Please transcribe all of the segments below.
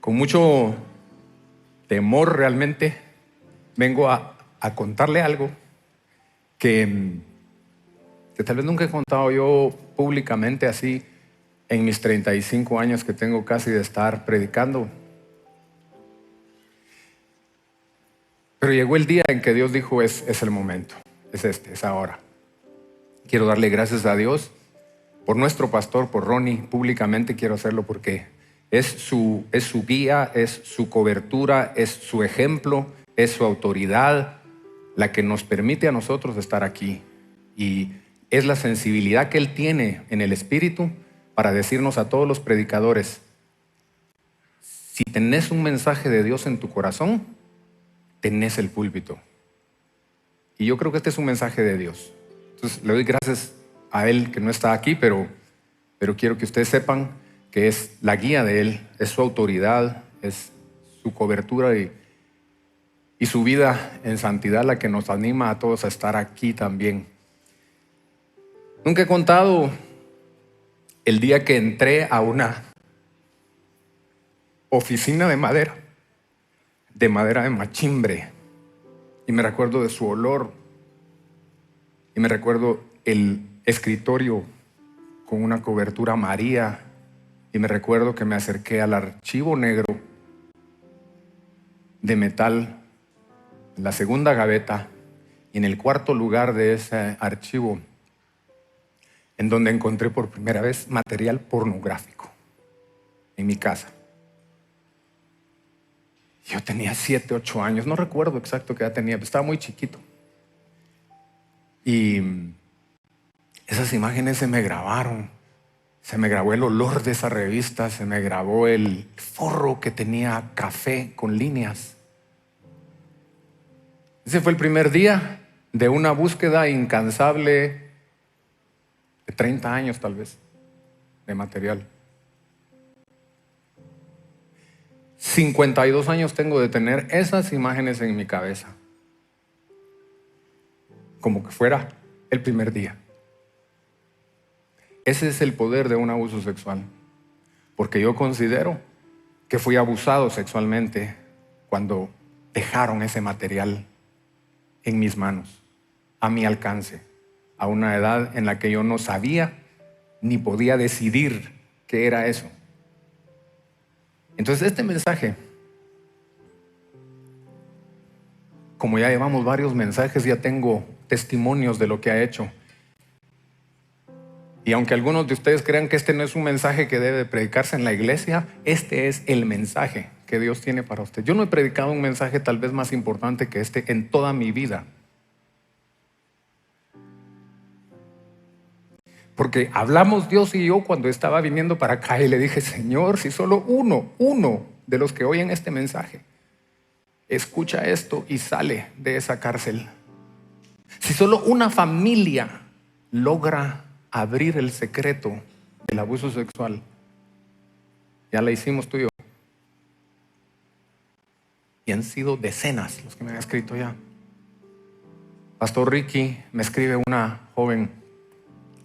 con mucho temor realmente vengo a contarle algo que tal vez nunca he contado yo públicamente así en mis 35 años que tengo casi de estar predicando. Pero llegó el día en que Dios dijo es el momento, es ahora. Quiero darle gracias a Dios por nuestro pastor, por Ronnie. Públicamente quiero hacerlo porque es su guía, es su cobertura, es su ejemplo, es su autoridad la que nos permite a nosotros estar aquí. Y es la sensibilidad que Él tiene en el Espíritu para decirnos a todos los predicadores: si tenés un mensaje de Dios en tu corazón, tenés el púlpito. Y yo creo que este es un mensaje de Dios. Entonces le doy gracias a Él que no está aquí, pero quiero que ustedes sepan que es la guía de Él, es su autoridad, es su cobertura y su vida en santidad la que nos anima a todos a estar aquí también. Nunca he contado el día que entré a una oficina de madera de machimbre, y me recuerdo de su olor, y me recuerdo el escritorio con una cobertura amarilla, y me recuerdo que me acerqué al archivo negro de metal en la segunda gaveta, y en el cuarto lugar de ese archivo, en donde encontré por primera vez material pornográfico en mi casa. Yo tenía 7, 8 años, no recuerdo exacto qué edad tenía, pero estaba muy chiquito. Y esas imágenes se me grabaron. Se me grabó el olor de esa revista, se me grabó el forro que tenía café con líneas. Ese fue el primer día de una búsqueda incansable de 30 años tal vez, de material. 52 años tengo de tener esas imágenes en mi cabeza, como que fuera el primer día. Ese es el poder de un abuso sexual, porque yo considero que fui abusado sexualmente cuando dejaron ese material en mis manos, a mi alcance, a una edad en la que yo no sabía ni podía decidir qué era eso. Entonces este mensaje, como ya llevamos varios mensajes, ya tengo testimonios de lo que ha hecho. Y aunque algunos de ustedes crean que este no es un mensaje que debe predicarse en la iglesia, este es el mensaje que Dios tiene para usted. Yo no he predicado un mensaje tal vez más importante que este en toda mi vida. Porque hablamos Dios y yo cuando estaba viniendo para acá y le dije: Señor, si solo uno de los que oyen este mensaje escucha esto y sale de esa cárcel, si solo una familia logra abrir el secreto del abuso sexual, ya la hicimos tú y yo. Y han sido decenas los que me han escrito ya. Pastor Ricky, me escribe una joven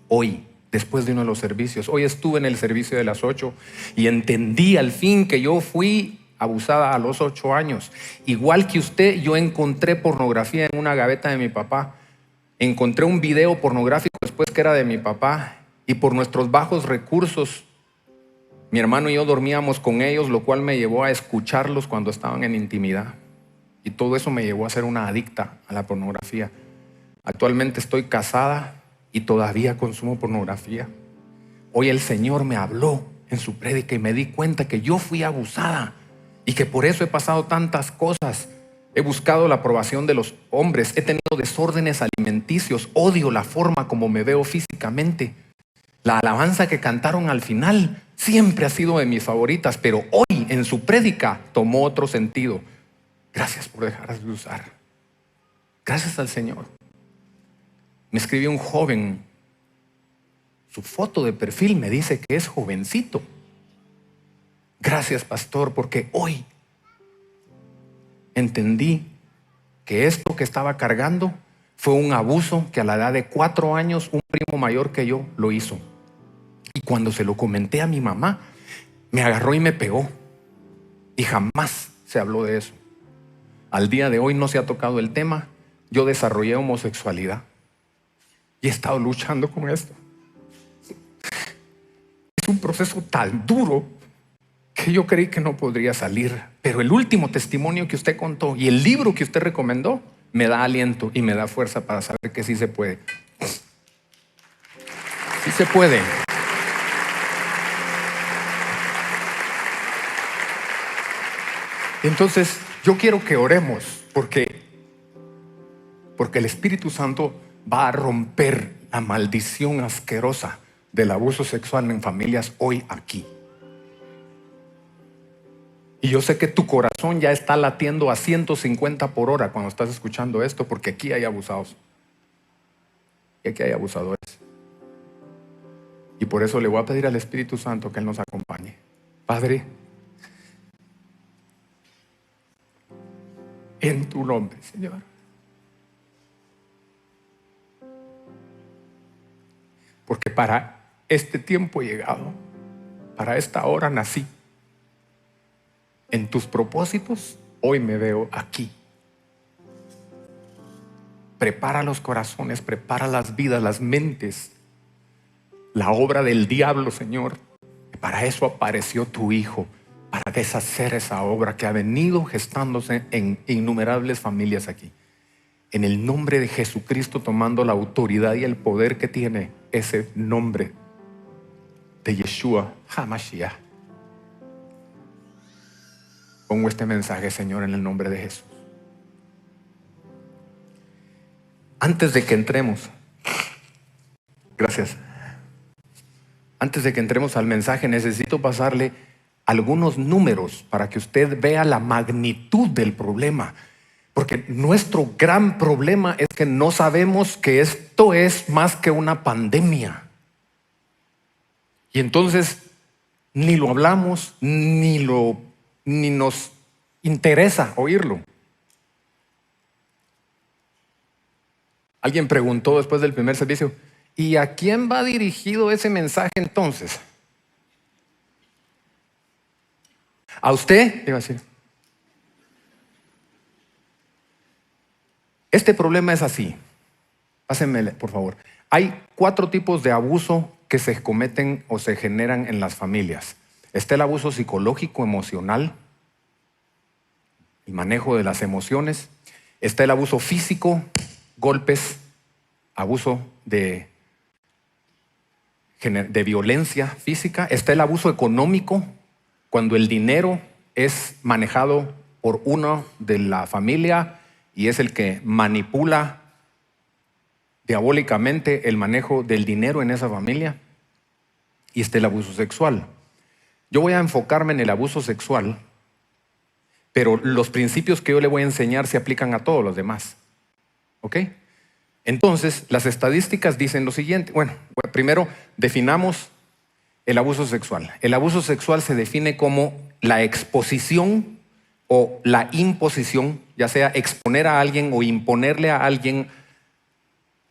hoy, después de uno de los servicios: hoy estuve en el servicio de las 8 y entendí al fin que yo fui abusada a los 8 años. Igual que usted, yo encontré pornografía en una gaveta de mi papá. Encontré un video pornográfico después que era de mi papá, y por nuestros bajos recursos, mi hermano y yo dormíamos con ellos, lo cual me llevó a escucharlos cuando estaban en intimidad. Y todo eso me llevó a ser una adicta a la pornografía. Actualmente estoy casada y todavía consumo pornografía. Hoy el Señor me habló en su prédica y me di cuenta que yo fui abusada y que por eso he pasado tantas cosas. He buscado la aprobación de los hombres, he tenido desórdenes alimenticios, odio la forma como me veo físicamente. La alabanza que cantaron al final siempre ha sido de mis favoritas, pero hoy en su prédica tomó otro sentido. Gracias por dejar de usar. Gracias al Señor. Me escribió un joven, su foto de perfil me dice que es jovencito. Gracias, pastor, porque hoy entendí que esto que estaba cargando fue un abuso que a la edad de 4 años un primo mayor que yo lo hizo. Y cuando se lo comenté a mi mamá, me agarró y me pegó. y jamás se habló de eso. Al día de hoy no se ha tocado el tema. Yo desarrollé homosexualidad y he estado luchando con esto. Es un proceso tan duro que yo creí que no podría salir, pero el último testimonio que usted contó y el libro que usted recomendó me da aliento y me da fuerza para saber que sí se puede. Sí se puede. Entonces, yo quiero que oremos porque el Espíritu Santo va a romper la maldición asquerosa del abuso sexual en familias hoy aquí. Y yo sé que tu corazón ya está latiendo a 150 por hora cuando estás escuchando esto, porque aquí hay abusados. Y aquí hay abusadores. Y por eso le voy a pedir al Espíritu Santo que Él nos acompañe. Padre, en tu nombre, Señor. Porque para este tiempo he llegado, para esta hora nací. En tus propósitos, hoy me veo aquí. Prepara los corazones, prepara las vidas, las mentes. La obra del diablo, Señor. Para eso apareció tu Hijo, para deshacer esa obra que ha venido gestándose en innumerables familias aquí. En el nombre de Jesucristo, tomando la autoridad y el poder que tiene ese nombre de Yeshua HaMashiach. Pongo este mensaje, Señor, en el nombre de Jesús. Antes de que entremos, gracias. Antes de que entremos al mensaje, necesito pasarle algunos números para que usted vea la magnitud del problema. Porque nuestro gran problema es que no sabemos que esto es más que una pandemia. Y entonces ni lo hablamos, ni nos interesa oírlo. Alguien preguntó después del primer servicio, ¿y a quién va dirigido ese mensaje entonces? ¿A usted? Iba a decir. Este problema es así. Pásenme, por favor. Hay 4 tipos de abuso que se cometen o se generan en las familias. Está el abuso psicológico, emocional, el manejo de las emociones. Está el abuso físico, golpes, abuso de violencia física. Está el abuso económico, cuando el dinero es manejado por uno de la familia y es el que manipula diabólicamente el manejo del dinero en esa familia. Y está el abuso sexual. Yo voy a enfocarme en el abuso sexual, pero los principios que yo le voy a enseñar se aplican a todos los demás. ¿Ok? Entonces, las estadísticas dicen lo siguiente. Bueno, primero definamos el abuso sexual. El abuso sexual se define como la exposición o la imposición, ya sea exponer a alguien o imponerle a alguien,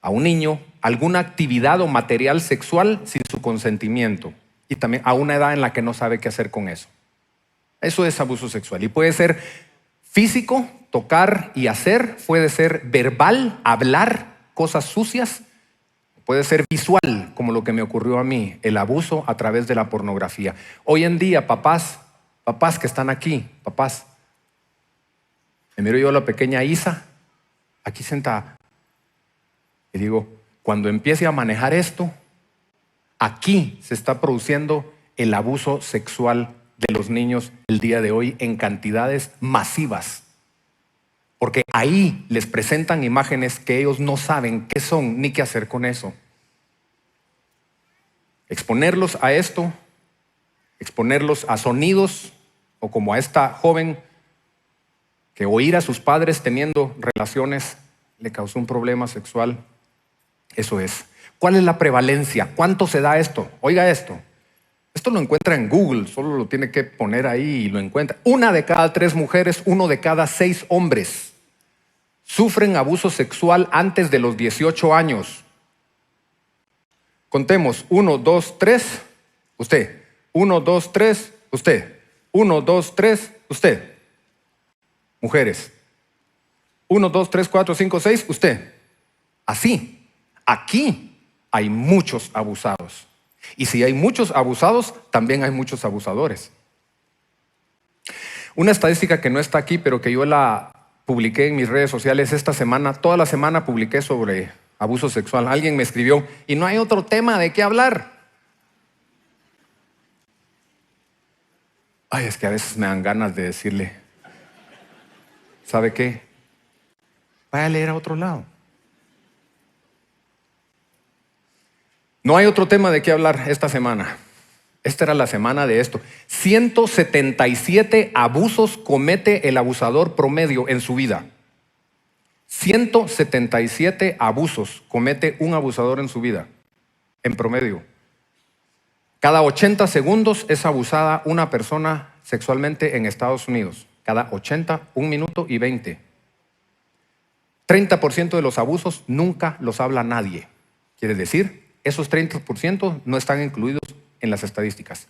a un niño, alguna actividad o material sexual sin su consentimiento. Y también a una edad en la que no sabe qué hacer con eso. Eso es abuso sexual. Y puede ser físico, tocar y hacer. Puede ser verbal, hablar cosas sucias. Puede ser visual, como lo que me ocurrió a mí, el abuso a través de la pornografía. Hoy en día, papás que están aquí, papás, me miro yo a la pequeña Isa, aquí sentada, y digo, cuando empiece a manejar esto, aquí se está produciendo el abuso sexual de los niños el día de hoy en cantidades masivas. Porque ahí les presentan imágenes que ellos no saben qué son ni qué hacer con eso. Exponerlos a esto, exponerlos a sonidos, o como a esta joven que oír a sus padres teniendo relaciones le causó un problema sexual. Eso es. ¿Cuál es la prevalencia? ¿Cuánto se da esto? Oiga esto. Esto lo encuentra en Google, solo lo tiene que poner ahí y lo encuentra. 1 de cada 3 mujeres, 1 de cada 6 hombres sufren abuso sexual antes de los 18 años. Contemos, 1, 2, 3, usted. 1, 2, 3, usted. 1, 2, 3, usted. Mujeres. 1, 2, 3, 4, 5, 6, usted. Así. Aquí hay muchos abusados. Y si hay muchos abusados, también hay muchos abusadores. Una estadística que no está aquí, pero que yo la publiqué en mis redes sociales esta semana, toda la semana publiqué sobre abuso sexual. Alguien me escribió, y no hay otro tema de qué hablar. Ay, es que a veces me dan ganas de decirle, ¿sabe qué? Vaya a leer a otro lado. No hay otro tema de qué hablar esta semana. Esta era la semana de esto. 177 abusos comete el abusador promedio en su vida. 177 abusos comete un abusador en su vida, en promedio. Cada 80 segundos es abusada una persona sexualmente en Estados Unidos. Cada 80, 1 minuto y 20. 30% de los abusos nunca los habla nadie. Quiere decir, esos 30% no están incluidos en las estadísticas.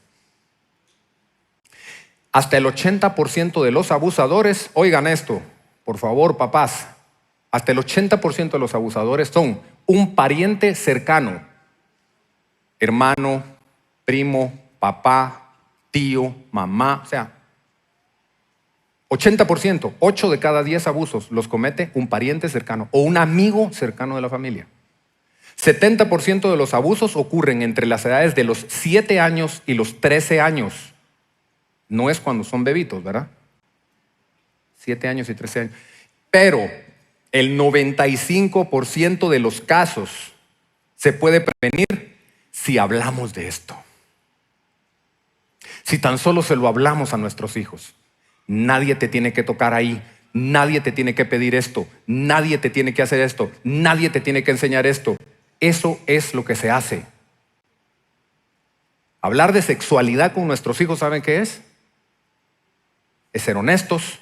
Hasta el 80% de los abusadores, oigan esto, por favor, papás, hasta el 80% de los abusadores son un pariente cercano, hermano, primo, papá, tío, mamá, o sea, 80%, 8 de cada 10 abusos los comete un pariente cercano o un amigo cercano de la familia. 70% de los abusos ocurren entre las edades de los 7 años y los 13 años. No es cuando son bebitos, ¿verdad? 7 años y 13 años. Pero el 95% de los casos se puede prevenir si hablamos de esto. Si tan solo se lo hablamos a nuestros hijos. Nadie te tiene que tocar ahí. Nadie te tiene que pedir esto. Nadie te tiene que hacer esto. Nadie te tiene que enseñar esto. Eso es lo que se hace. Hablar de sexualidad con nuestros hijos, ¿saben qué es? Es ser honestos,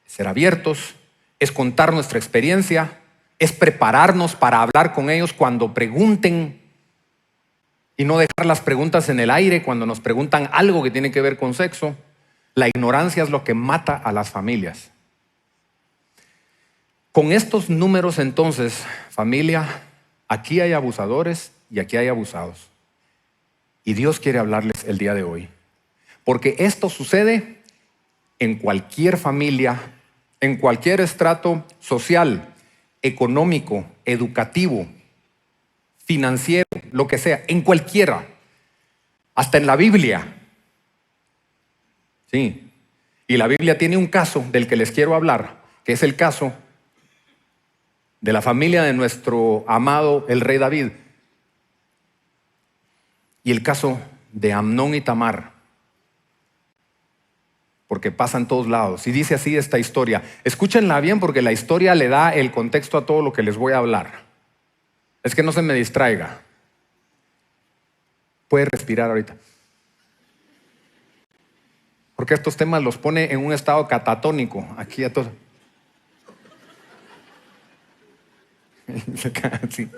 es ser abiertos, es contar nuestra experiencia, es prepararnos para hablar con ellos cuando pregunten y no dejar las preguntas en el aire cuando nos preguntan algo que tiene que ver con sexo. La ignorancia es lo que mata a las familias. Con estos números entonces, familia, aquí hay abusadores y aquí hay abusados. Y Dios quiere hablarles el día de hoy. Porque esto sucede en cualquier familia, en cualquier estrato social, económico, educativo, financiero, lo que sea, en cualquiera. Hasta en la Biblia. Sí. Y la Biblia tiene un caso del que les quiero hablar, que es el caso de la familia de nuestro amado el rey David y el caso de Amnón y Tamar, porque pasa en todos lados. Y dice así esta historia. Escúchenla bien porque la historia le da el contexto a todo lo que les voy a hablar. Es que no se me distraiga. Puede respirar ahorita. Porque estos temas los pone en un estado catatónico. Aquí a todos. Sí.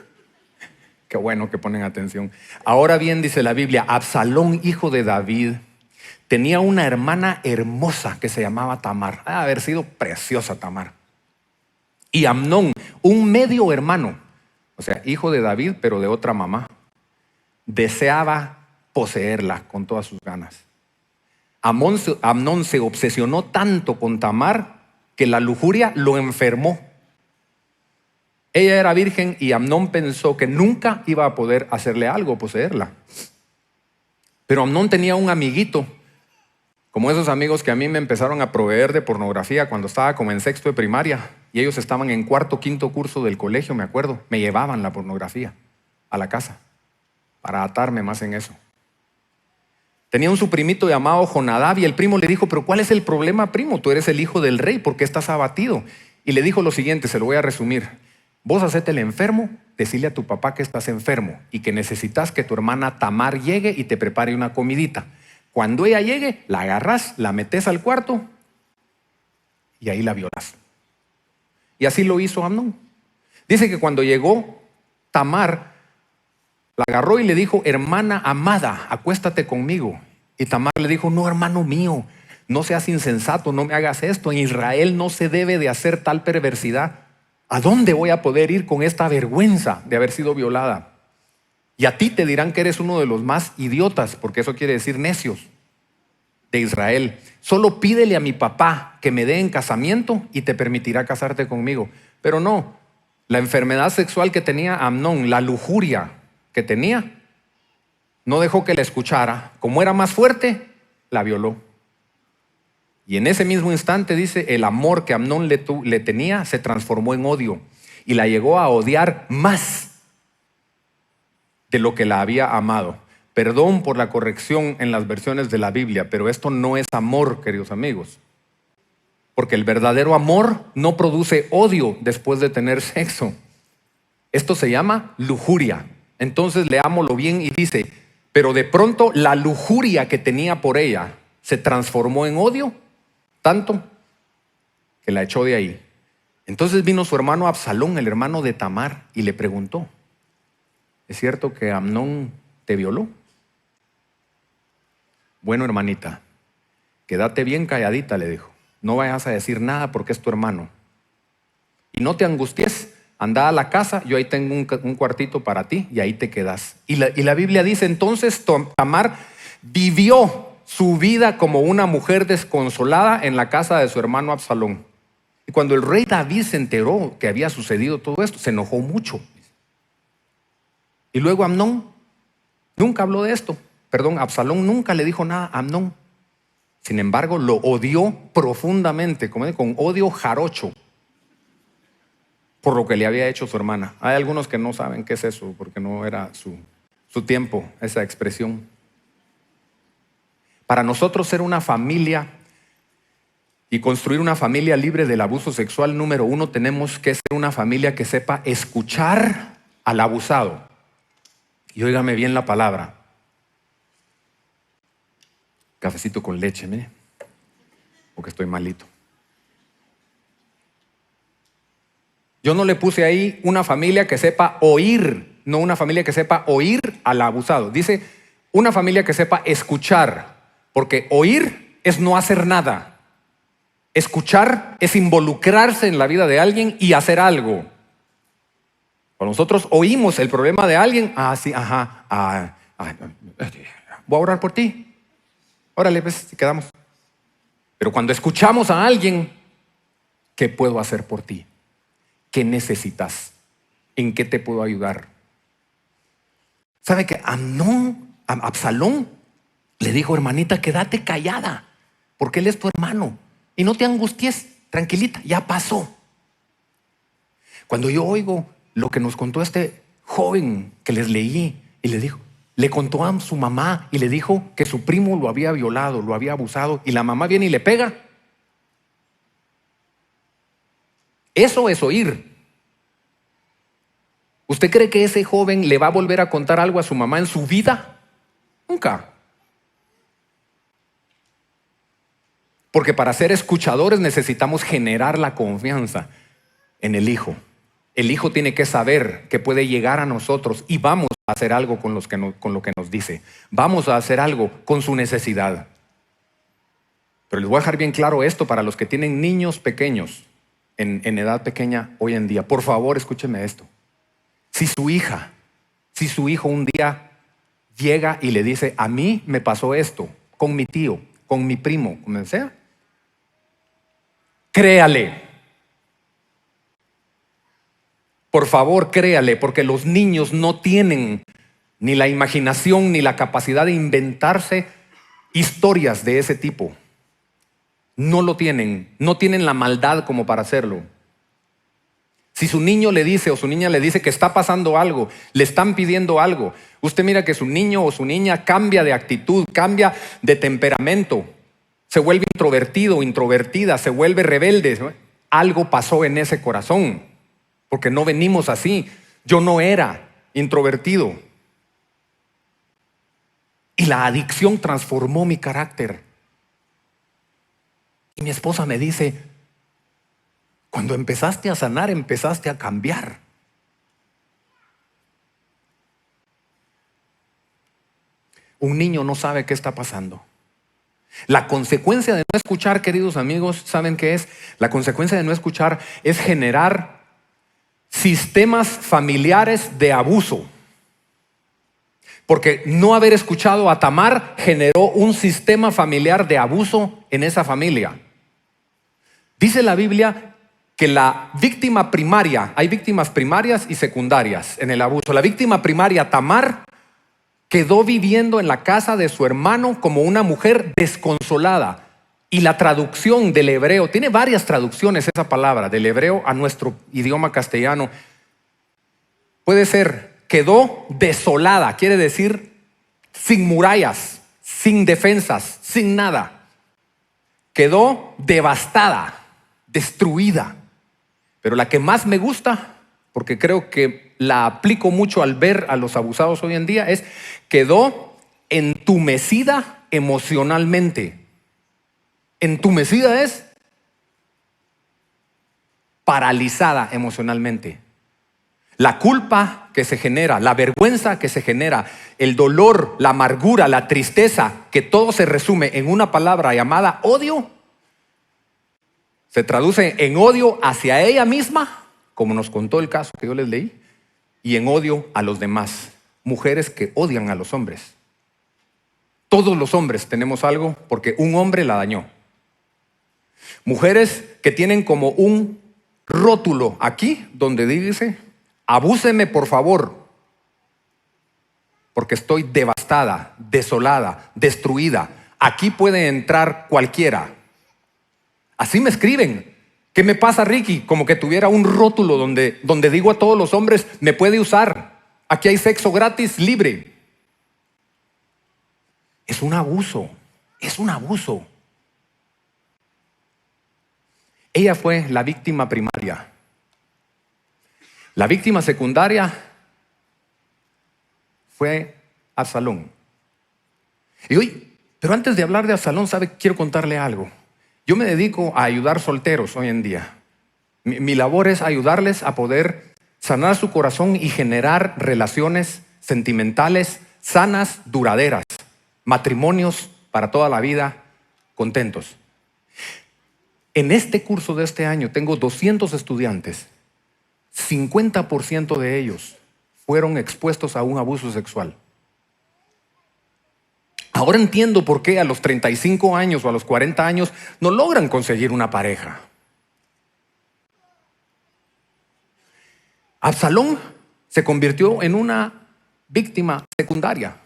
Qué bueno que ponen atención. Ahora bien, dice la Biblia, Absalón, hijo de David, tenía una hermana hermosa que se llamaba Tamar. Ha de haber sido preciosa Tamar. Y Amnón, un medio hermano, o sea, hijo de David, pero de otra mamá, deseaba poseerla con todas sus ganas. Amnón se obsesionó tanto con Tamar que la lujuria lo enfermó. Ella era virgen y Amnón pensó que nunca iba a poder hacerle algo, poseerla. Pero Amnón tenía un amiguito, como esos amigos que a mí me empezaron a proveer de pornografía cuando estaba como en 6º de primaria. Y ellos estaban en 4º, 5º curso del colegio, me acuerdo. Me llevaban la pornografía a la casa para atarme más en eso. Tenía un su primito llamado Jonadab y el primo le dijo, pero ¿cuál es el problema, primo? Tú eres el hijo del rey, ¿por qué estás abatido? Y le dijo lo siguiente, se lo voy a resumir. Vos hacete el enfermo, decirle a tu papá que estás enfermo y que necesitas que tu hermana Tamar llegue y te prepare una comidita. Cuando ella llegue, la agarras, la metes al cuarto y ahí la violas. Y así lo hizo Amnón. Dice que cuando llegó Tamar, la agarró y le dijo, hermana amada, acuéstate conmigo. Y Tamar le dijo, no, hermano mío, no seas insensato, no me hagas esto. En Israel no se debe de hacer tal perversidad. ¿A dónde voy a poder ir con esta vergüenza de haber sido violada? Y a ti te dirán que eres uno de los más idiotas, porque eso quiere decir necios, de Israel. Solo pídele a mi papá que me dé en casamiento y te permitirá casarte conmigo. Pero no, la enfermedad sexual que tenía Amnón, la lujuria que tenía, no dejó que la escuchara. Como era más fuerte, la violó. Y en ese mismo instante, dice, el amor que Amnón le tenía se transformó en odio y la llegó a odiar más de lo que la había amado. Perdón por la corrección en las versiones de la Biblia, pero esto no es amor, queridos amigos. Porque el verdadero amor no produce odio después de tener sexo. Esto se llama lujuria. Entonces leámoslo bien y dice, pero de pronto la lujuria que tenía por ella se transformó en odio, tanto que la echó de ahí. Entonces vino su hermano Absalón, el hermano de Tamar, y le preguntó, ¿es cierto que Amnón te violó? Bueno, hermanita, quédate bien calladita, le dijo. No vayas a decir nada porque es tu hermano. Y no te angusties, anda a la casa, yo ahí tengo un cuartito para ti y ahí te quedas. Y la Biblia dice, entonces Tamar vivió su vida como una mujer desconsolada en la casa de su hermano Absalón. Y cuando el rey David se enteró que había sucedido todo esto, se enojó mucho. Y luego Amnón nunca habló de esto. Absalón nunca le dijo nada a Amnón. Sin embargo, lo odió profundamente, con odio jarocho, por lo que le había hecho su hermana. Hay algunos que no saben qué es eso, porque no era su tiempo, esa expresión. Para nosotros ser una familia y construir una familia libre del abuso sexual, número uno, tenemos que ser una familia que sepa escuchar al abusado. Y óigame bien la palabra. Cafecito con leche, mire, porque estoy malito. Yo no le puse ahí una familia que sepa oír, no una familia que sepa oír al abusado. Dice una familia que sepa escuchar, porque oír es no hacer nada. Escuchar es involucrarse en la vida de alguien y hacer algo. Cuando nosotros oímos el problema de alguien, voy a orar por ti. Órale, pues, si quedamos. Pero cuando escuchamos a alguien, ¿qué puedo hacer por ti? ¿Qué necesitas? ¿En qué te puedo ayudar? ¿Sabe que Absalón le dijo, hermanita, quédate callada, porque él es tu hermano? Y no te angusties, tranquilita, ya pasó. Cuando yo oigo lo que nos contó este joven que les leí y le contó a su mamá y le dijo que su primo lo había violado, lo había abusado, y la mamá viene y le pega. Eso es oír. ¿Usted cree que ese joven le va a volver a contar algo a su mamá en su vida? Nunca. Porque para ser escuchadores necesitamos generar la confianza en el hijo. El hijo tiene que saber que puede llegar a nosotros y vamos a hacer algo con lo que nos dice. Vamos a hacer algo con su necesidad. Pero les voy a dejar bien claro esto para los que tienen niños pequeños, en edad pequeña hoy en día. Por favor, escúcheme esto. Si su hijo un día llega y le dice, a mí me pasó esto, con mi tío, con mi primo, como sea, créale. Por favor, créale, porque los niños no tienen ni la imaginación ni la capacidad de inventarse historias de ese tipo. No lo tienen, no tienen la maldad como para hacerlo. Si su niño le dice o su niña le dice que está pasando algo, le están pidiendo algo, usted mira que su niño o su niña cambia de actitud, cambia de temperamento, se vuelve introvertido o introvertida, se vuelve rebelde. Algo pasó en ese corazón, porque no venimos así. Yo no era introvertido. Y la adicción transformó mi carácter. Y mi esposa me dice, cuando empezaste a sanar, empezaste a cambiar. Un niño no sabe qué está pasando. La consecuencia de no escuchar, queridos amigos, ¿saben qué es? La consecuencia de no escuchar es generar sistemas familiares de abuso. Porque no haber escuchado a Tamar generó un sistema familiar de abuso en esa familia. Dice la Biblia que la víctima primaria, hay víctimas primarias y secundarias en el abuso. La víctima primaria, Tamar, quedó viviendo en la casa de su hermano como una mujer desconsolada. Y la traducción del hebreo, tiene varias traducciones esa palabra, del hebreo a nuestro idioma castellano. Puede ser, quedó desolada, quiere decir sin murallas, sin defensas, sin nada. Quedó devastada, destruida. Pero la que más me gusta, porque creo que la aplico mucho al ver a los abusados hoy en día, es quedó entumecida emocionalmente. Entumecida es paralizada emocionalmente. La culpa que se genera, la vergüenza que se genera, el dolor, la amargura, la tristeza, que todo se resume en una palabra llamada odio, se traduce en odio hacia ella misma, como nos contó el caso que yo les leí, y en odio a los demás. Mujeres que odian a los hombres. Todos los hombres tenemos algo porque un hombre la dañó. Mujeres que tienen como un rótulo aquí donde dice: abúseme por favor, porque estoy devastada, desolada, destruida. Aquí puede entrar cualquiera. Así me escriben. ¿Qué me pasa, Ricky? Como que tuviera un rótulo donde digo a todos los hombres: me puede usar. Aquí hay sexo gratis, libre. Es un abuso. Es un abuso. Ella fue la víctima primaria. La víctima secundaria fue Absalón. Y hoy, pero antes de hablar de Absalón, quiero contarle algo. Yo me dedico a ayudar solteros hoy en día. Mi labor es ayudarles a poder sanar su corazón y generar relaciones sentimentales sanas, duraderas, matrimonios para toda la vida, contentos. En este curso de este año tengo 200 estudiantes. 50% de ellos fueron expuestos a un abuso sexual. Ahora entiendo por qué a los 35 años o a los 40 años no logran conseguir una pareja. Absalón se convirtió en una víctima secundaria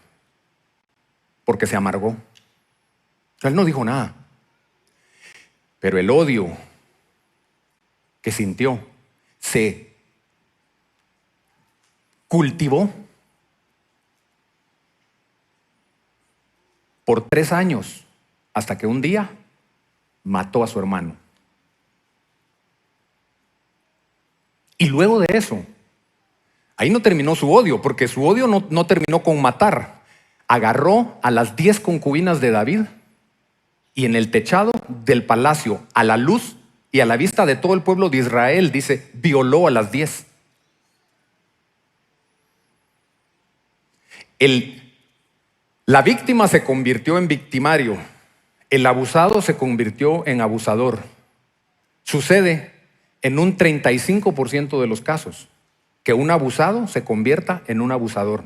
porque se amargó. Él no dijo nada. Pero el odio que sintió se cultivó por 3 años hasta que un día mató a su hermano. Y luego de eso, ahí no terminó su odio, porque su odio no terminó con matar. Agarró a las 10 concubinas de David y en el techado del palacio, a la luz y a la vista de todo el pueblo de Israel, dice, violó a las 10. La víctima se convirtió en victimario. El abusado se convirtió en abusador. Sucede en un 35% de los casos que un abusado se convierta en un abusador.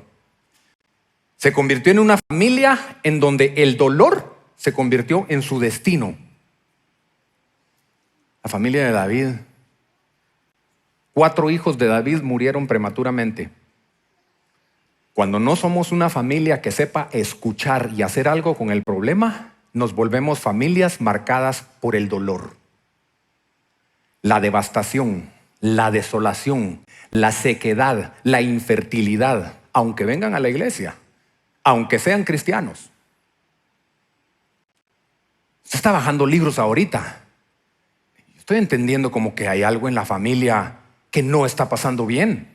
Se convirtió en una familia en donde el dolor se convirtió en su destino. La familia de David. 4 hijos de David murieron prematuramente. Cuando no somos una familia que sepa escuchar y hacer algo con el problema, nos volvemos familias marcadas por el dolor. La devastación, la desolación, la sequedad, la infertilidad, aunque vengan a la iglesia, aunque sean cristianos. Usted está bajando libros ahorita. Estoy entendiendo como que hay algo en la familia que no está pasando bien.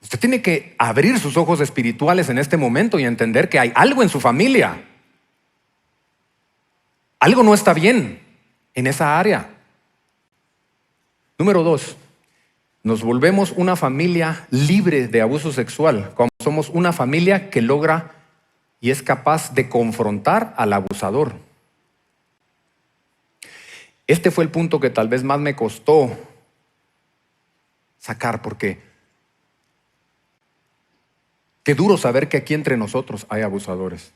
Usted tiene que abrir sus ojos espirituales en este momento y entender que hay algo en su familia. Algo no está bien en esa área. Número 2, nos volvemos una familia libre de abuso sexual cuando somos una familia que logra y es capaz de confrontar al abusador. Este fue el punto que tal vez más me costó sacar, porque qué duro saber que aquí entre nosotros hay abusadores.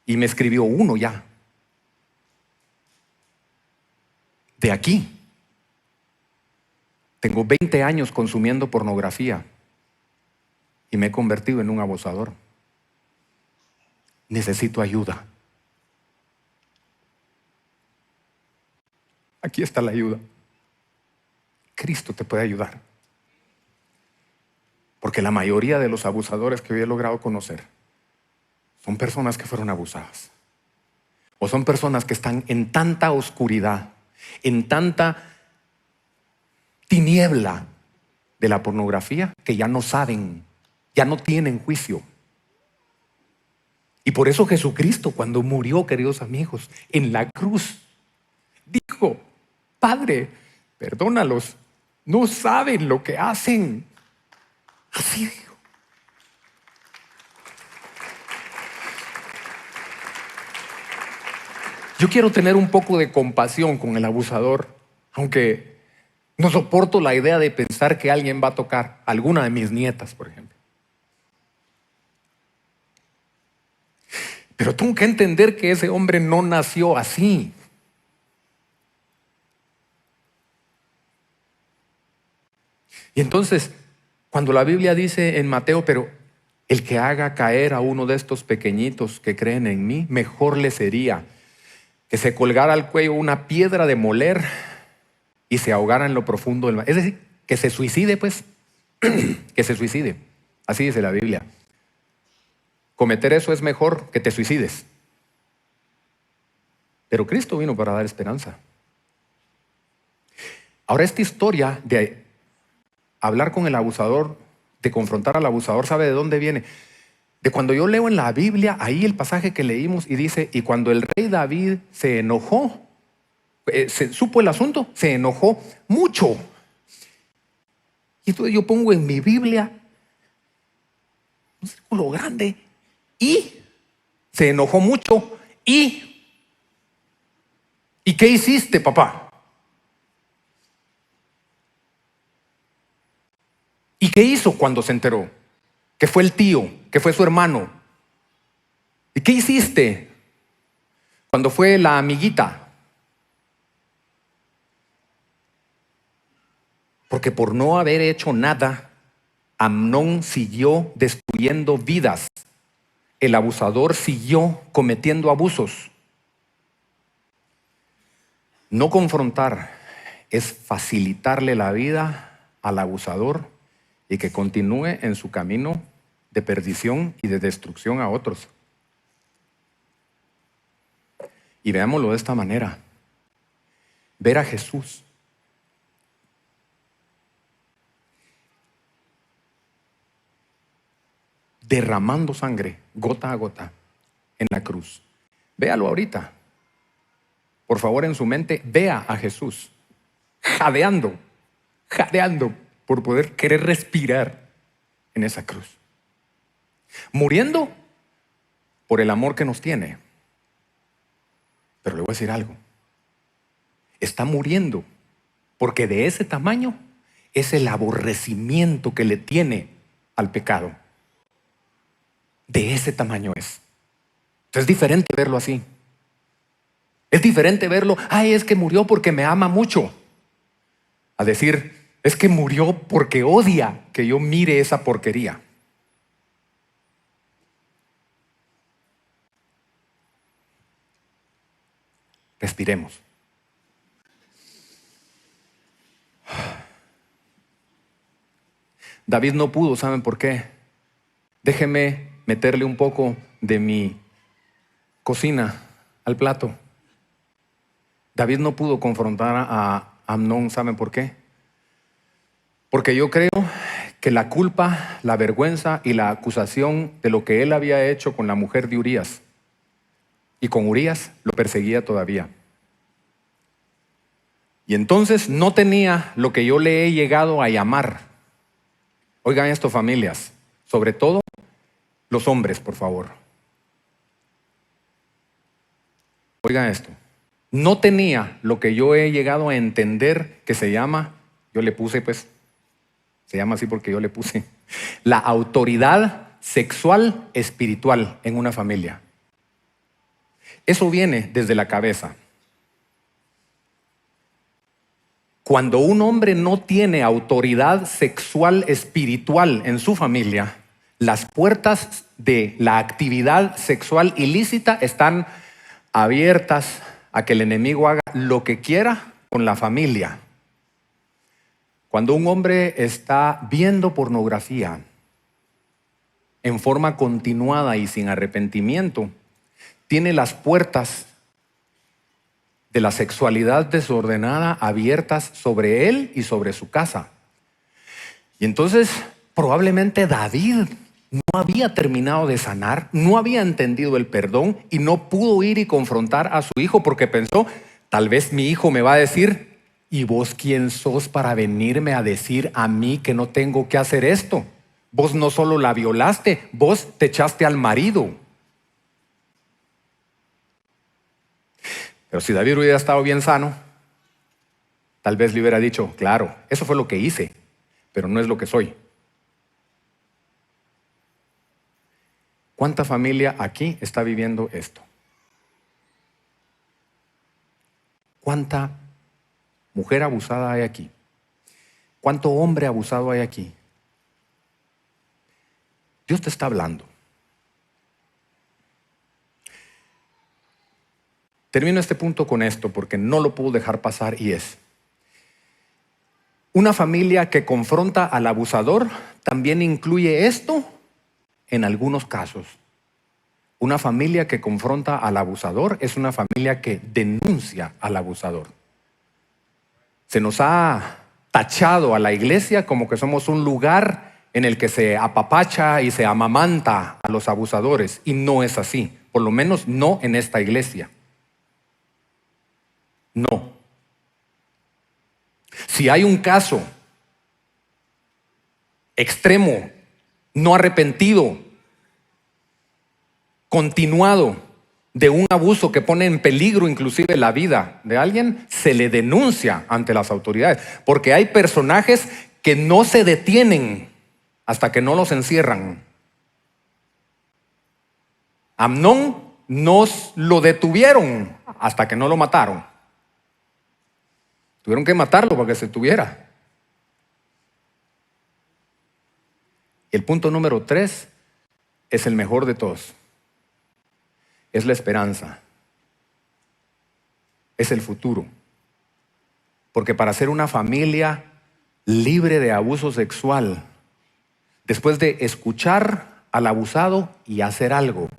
Y me escribió uno ya. De aquí. Tengo 20 años consumiendo pornografía y me he convertido en un abusador. Necesito ayuda. Aquí está la ayuda. Cristo te puede ayudar. Porque la mayoría de los abusadores que hoy he logrado conocer son personas que fueron abusadas. O son personas que están en tanta oscuridad, en tanta tiniebla de la pornografía, que ya no saben, ya no tienen juicio. Y por eso Jesucristo, cuando murió, queridos amigos, en la cruz, dijo: Padre, perdónalos, no saben lo que hacen. Así dijo. Yo quiero tener un poco de compasión con el abusador, aunque no soporto la idea de pensar que alguien va a tocar a alguna de mis nietas, por ejemplo. Pero tengo que entender que ese hombre no nació así. Y entonces, cuando la Biblia dice en Mateo, pero el que haga caer a uno de estos pequeñitos que creen en mí, mejor le sería que se colgara al cuello una piedra de moler y se ahogara en lo profundo del mar. Es decir, que se suicide, pues. Que se suicide. Así dice la Biblia. Cometer eso es mejor que te suicides. Pero Cristo vino para dar esperanza. Ahora, esta historia de hablar con el abusador, de confrontar al abusador, ¿sabe de dónde viene? De cuando yo leo en la Biblia, ahí el pasaje que leímos y dice: y cuando el rey David se enojó, se supo el asunto, se enojó mucho. Y entonces yo pongo en mi Biblia un círculo grande, y se enojó mucho. ¿Y qué hiciste, papá? ¿Y qué hizo cuando se enteró? Que fue el tío, que fue su hermano. ¿Y qué hiciste cuando fue la amiguita? Porque por no haber hecho nada, Amnón siguió destruyendo vidas. El abusador siguió cometiendo abusos. No confrontar es facilitarle la vida al abusador y que continúe en su camino de perdición y de destrucción a otros. Y veámoslo de esta manera. Ver a Jesús derramando sangre gota a gota en la cruz. Véalo ahorita. Por favor, en su mente, vea a Jesús jadeando por poder querer respirar en esa cruz. Muriendo por el amor que nos tiene. Pero le voy a decir algo. Está muriendo porque de ese tamaño es el aborrecimiento que le tiene al pecado. De ese tamaño es. Entonces es diferente verlo así. Es diferente verlo: ay, es que murió porque me ama mucho, a decir: es que murió porque odia que yo mire esa porquería. Respiremos. David no pudo, ¿saben por qué? Déjeme meterle un poco de mi cocina al plato. David no pudo confrontar a Amnón, ¿saben por qué? Porque yo creo que la culpa, la vergüenza y la acusación de lo que él había hecho con la mujer de Urías y con Urías lo perseguía todavía. Y entonces no tenía lo que yo le he llegado a llamar. Oigan esto, familias, sobre todo los hombres, por favor. Oigan esto. No tenía lo que yo he llegado a entender que se llama, yo le puse pues, se llama así porque yo le puse, la autoridad sexual espiritual en una familia. Eso viene desde la cabeza. Cuando un hombre no tiene autoridad sexual espiritual en su familia, las puertas de la actividad sexual ilícita están abiertas a que el enemigo haga lo que quiera con la familia. Cuando un hombre está viendo pornografía en forma continuada y sin arrepentimiento, tiene las puertas de la sexualidad desordenada abiertas sobre él y sobre su casa. Y entonces probablemente David no había terminado de sanar, no había entendido el perdón y no pudo ir y confrontar a su hijo porque pensó, tal vez mi hijo me va a decir, ¿y vos quién sos para venirme a decir a mí que no tengo que hacer esto? Vos no solo la violaste, vos te echaste al marido. Pero si David hubiera estado bien sano, tal vez le hubiera dicho, claro, eso fue lo que hice, pero no es lo que soy. ¿Cuánta familia aquí está viviendo esto? ¿Cuánta mujer abusada hay aquí? ¿Cuánto hombre abusado hay aquí? Dios te está hablando. Termino este punto con esto porque no lo puedo dejar pasar y es: una familia que confronta al abusador también incluye esto en algunos casos. Una familia que confronta al abusador es una familia que denuncia al abusador. Se nos ha tachado a la iglesia como que somos un lugar en el que se apapacha y se amamanta a los abusadores, y no es así, por lo menos no en esta iglesia. No. Si hay un caso extremo, no arrepentido, continuado, de un abuso que pone en peligro inclusive la vida de alguien, se le denuncia ante las autoridades, porque hay personajes que no se detienen hasta que no los encierran. Amnón no lo detuvieron hasta que no lo mataron. Tuvieron que matarlo para que se tuviera. El punto número 3 es el mejor de todos. Es la esperanza. Es el futuro. Porque para ser una familia libre de abuso sexual, después de escuchar al abusado y hacer algo,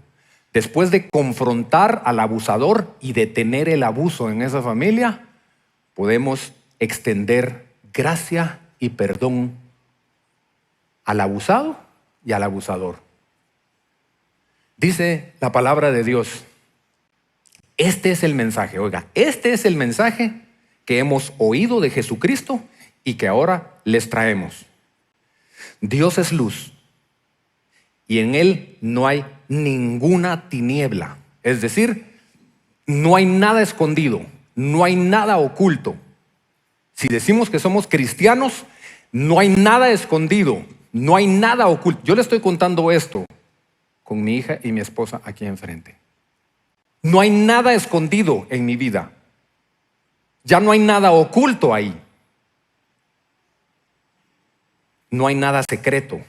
después de confrontar al abusador y detener el abuso en esa familia, podemos extender gracia y perdón al abusado y al abusador. Dice la palabra de Dios, este es el mensaje, oiga, este es el mensaje que hemos oído de Jesucristo y que ahora les traemos. Dios es luz y en Él no hay ninguna tiniebla, es decir, no hay nada escondido, no hay nada oculto. Si decimos que somos cristianos, no hay nada escondido, no hay nada oculto. Yo le estoy contando esto con mi hija y mi esposa aquí enfrente. No hay nada escondido en mi vida. Ya no hay nada oculto ahí. No hay nada secreto.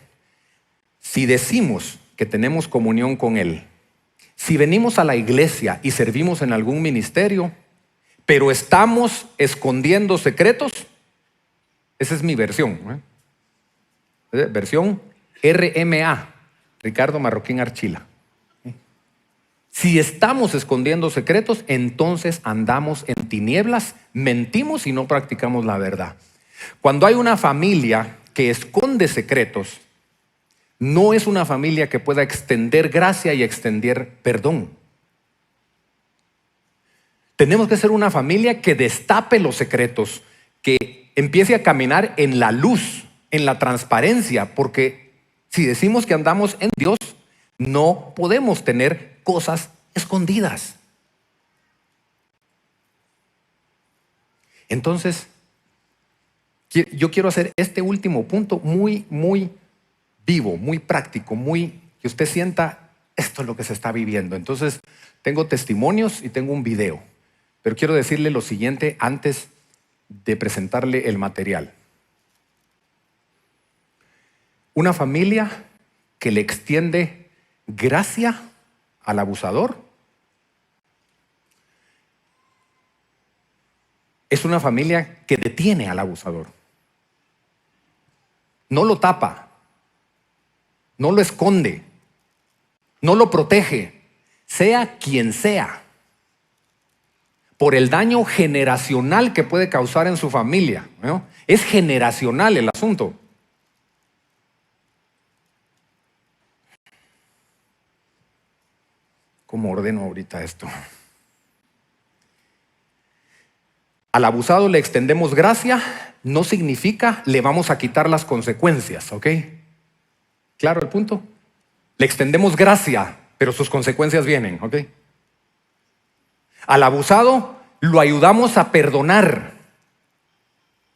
Si decimos que tenemos comunión con Él, si venimos a la iglesia y servimos en algún ministerio, pero estamos escondiendo secretos, esa es mi versión, versión RMA, Ricardo Marroquín Archila. Si estamos escondiendo secretos, entonces andamos en tinieblas, mentimos y no practicamos la verdad. Cuando hay una familia que esconde secretos, no es una familia que pueda extender gracia y extender perdón. Tenemos que ser una familia que destape los secretos, que empiece a caminar en la luz, en la transparencia, porque si decimos que andamos en Dios, no podemos tener cosas escondidas. Entonces, yo quiero hacer este último punto muy, muy vivo, muy práctico, que usted sienta esto es lo que se está viviendo. Entonces, tengo testimonios y tengo un video, pero quiero decirle lo siguiente antes de presentarle el material. Una familia que le extiende gracia al abusador es una familia que detiene al abusador. No lo tapa, no lo esconde, no lo protege, sea quien sea, por el daño generacional que puede causar en su familia, ¿no? Es generacional el asunto. ¿Cómo ordeno ahorita esto? Al abusado le extendemos gracia, no significa le vamos a quitar las consecuencias, ¿ok? ¿Claro el punto? Le extendemos gracia, pero sus consecuencias vienen, ¿ok? Al abusado lo ayudamos a perdonar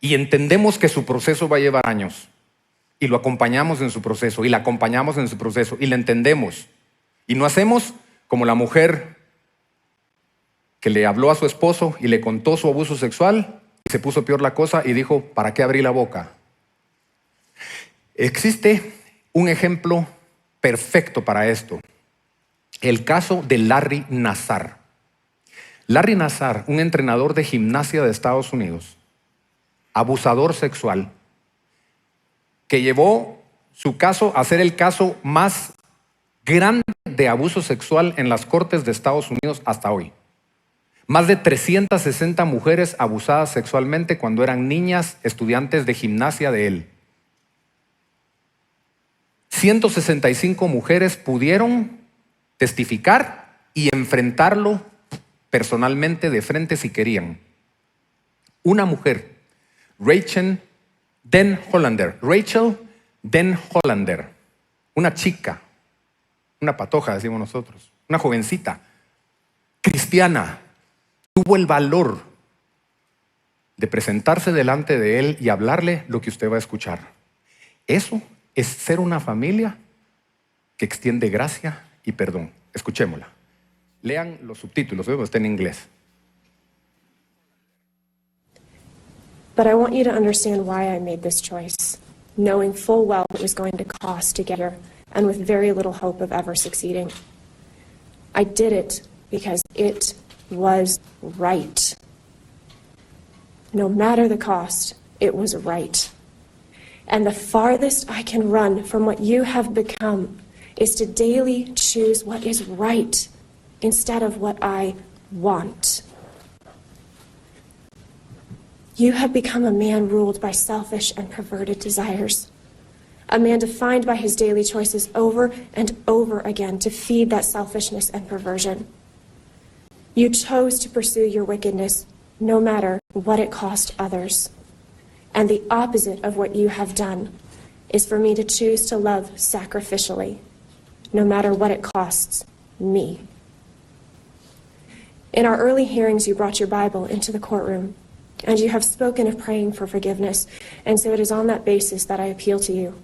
y entendemos que su proceso va a llevar años y lo acompañamos en su proceso y la acompañamos en su proceso y le entendemos y no hacemos como la mujer que le habló a su esposo y le contó su abuso sexual y se puso peor la cosa y dijo, ¿para qué abrí la boca? Existe un ejemplo perfecto para esto. El caso de Larry Nassar. Larry Nassar, un entrenador de gimnasia de Estados Unidos, abusador sexual, que llevó su caso a ser el caso más grande de abuso sexual en las cortes de Estados Unidos hasta hoy. Más de 360 mujeres abusadas sexualmente cuando eran niñas, estudiantes de gimnasia de él. 165 mujeres pudieron testificar y enfrentarlo personalmente de frente si querían. Una mujer, Rachel Den Hollander, una chica, una patoja decimos nosotros, una jovencita, cristiana, tuvo el valor de presentarse delante de él y hablarle lo que usted va a escuchar. Eso es ser una familia que extiende gracia y perdón. Escuchémosla. Lean los subtítulos, está en inglés. But I want you to understand why I made this choice, knowing full well what it was going to cost to get here, and with very little hope of ever succeeding. I did it because it was right. No matter the cost, it was right. And the farthest I can run from what you have become is to daily choose what is right instead of what I want. You have become a man ruled by selfish and perverted desires. A man defined by his daily choices over and over again to feed that selfishness and perversion. You chose to pursue your wickedness no matter what it cost others. And the opposite of what you have done is for me to choose to love sacrificially, no matter what it costs me. In our early hearings, you brought your Bible into the courtroom, and you have spoken of praying for forgiveness, and so it is on that basis that I appeal to you.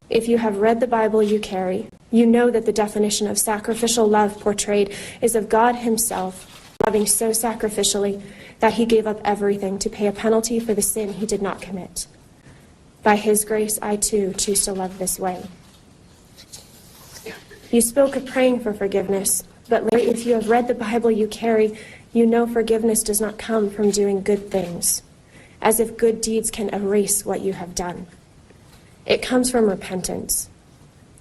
If you have read the Bible you carry, you know that the definition of sacrificial love portrayed is of God Himself, loving so sacrificially that He gave up everything to pay a penalty for the sin He did not commit. By His grace, I too choose to love this way. You spoke of praying for forgiveness, but Larry, if you have read the Bible you carry, you know forgiveness does not come from doing good things, as if good deeds can erase what you have done. It comes from repentance,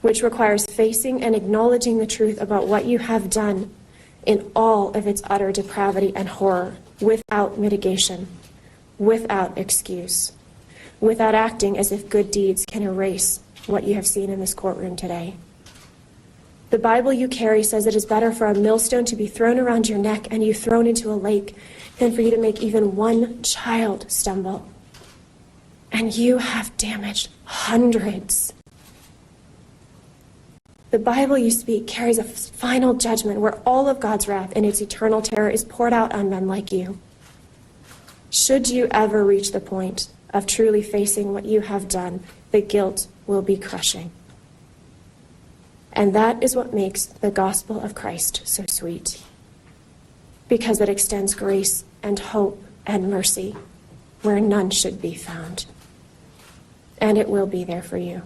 which requires facing and acknowledging the truth about what you have done in all of its utter depravity and horror, without mitigation, without excuse, without acting as if good deeds can erase what you have seen in this courtroom today. The Bible you carry says it is better for a millstone to be thrown around your neck and you thrown into a lake than for you to make even one child stumble. And you have damaged hundreds. The Bible you speak carries a final judgment where all of God's wrath and its eternal terror is poured out on men like you. Should you ever reach the point of truly facing what you have done, the guilt will be crushing. And that is what makes the gospel of Christ so sweet, because it extends grace and hope and mercy where none should be found. And it will be there for you.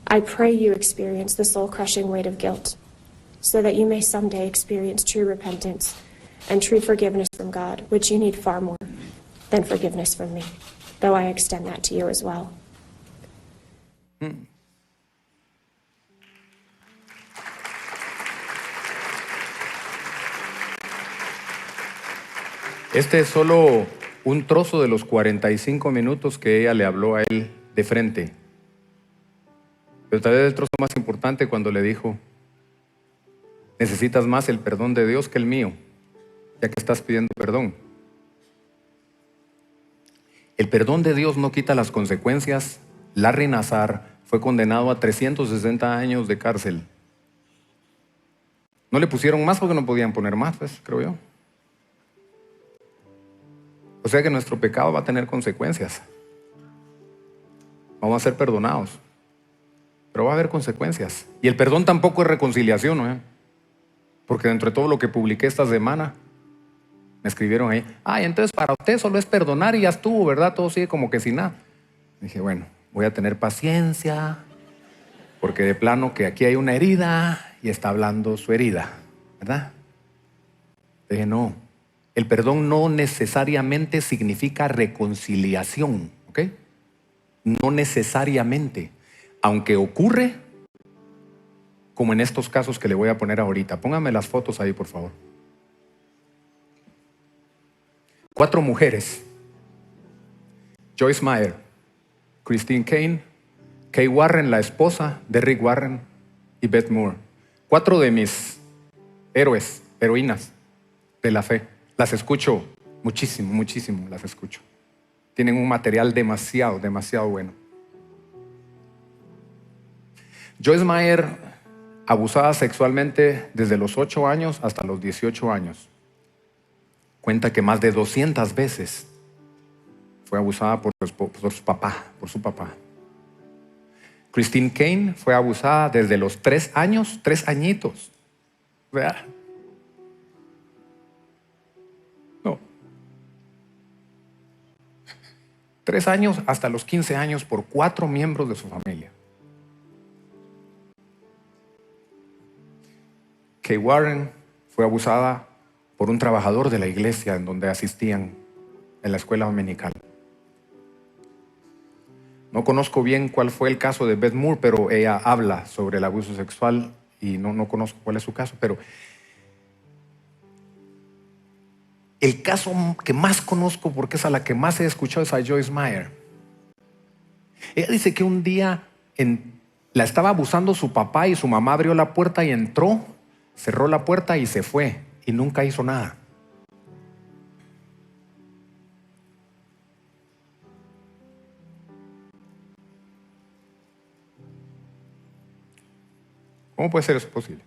I pray you experience the soul-crushing weight of guilt so that you may someday experience true repentance and true forgiveness from God, which you need far more than forgiveness from me, though I extend that to you as well. Este es solo un trozo de los 45 minutos que ella le habló a él de frente. Pero tal vez el trozo más importante cuando le dijo: necesitas más el perdón de Dios que el mío, ya que estás pidiendo perdón. El perdón de Dios no quita las consecuencias. Larry Nassar fue condenado a 360 años de cárcel. No le pusieron más porque no podían poner más, pues, creo yo. O sea que nuestro pecado va a tener consecuencias. Vamos a ser perdonados, pero va a haber consecuencias. Y el perdón tampoco es reconciliación, ¿no? Porque dentro de todo lo que publiqué esta semana, me escribieron ahí: entonces para usted solo es perdonar y ya estuvo, ¿verdad? Todo sigue como que sin nada. Dije, bueno, voy a tener paciencia, porque de plano que aquí hay una herida y está hablando su herida, ¿verdad? Dije, no, el perdón no necesariamente significa reconciliación, ¿ok? No necesariamente, aunque ocurre, como en estos casos que le voy a poner ahorita. Pónganme las fotos ahí, por favor. 4 mujeres: Joyce Meyer, Christine Caine, Kay Warren, la esposa de Rick Warren, y Beth Moore. 4 de mis héroes, heroínas de la fe. Las escucho muchísimo, muchísimo, las escucho. Tienen un material demasiado, demasiado bueno. Joyce Meyer, abusada sexualmente desde los 8 años hasta los 18 años. Cuenta que más de 200 veces fue abusada por su papá. Christine Caine fue abusada desde los 3 años, 3 añitos. ¿Verdad? No. 3 años hasta los 15 años por 4 miembros de su familia. Kay Warren fue abusada por un trabajador de la iglesia en donde asistían en la escuela dominical. No conozco bien cuál fue el caso de Beth Moore, pero ella habla sobre el abuso sexual y no conozco cuál es su caso, pero el caso que más conozco, porque es a la que más he escuchado, es a Joyce Meyer. Ella dice que un día la estaba abusando su papá y su mamá abrió la puerta y entró, cerró la puerta y se fue y nunca hizo nada. ¿Cómo puede ser eso posible?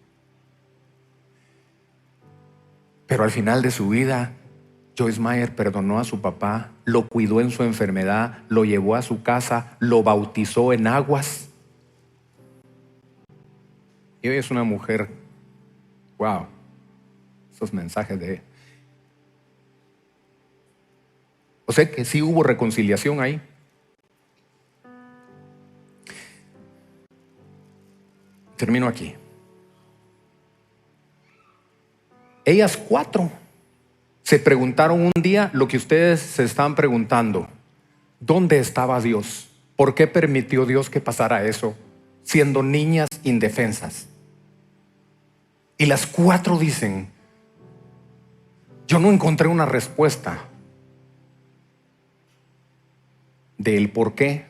Pero al final de su vida, Joyce Meyer perdonó a su papá, lo cuidó en su enfermedad, lo llevó a su casa, lo bautizó en aguas. Y hoy es una mujer, wow, esos mensajes de... O sea que sí hubo reconciliación ahí. Termino aquí. Ellas 4 se preguntaron un día lo que ustedes se están preguntando: ¿dónde estaba Dios? ¿Por qué permitió Dios que pasara eso siendo niñas indefensas? Y las 4 dicen: yo no encontré una respuesta del por qué,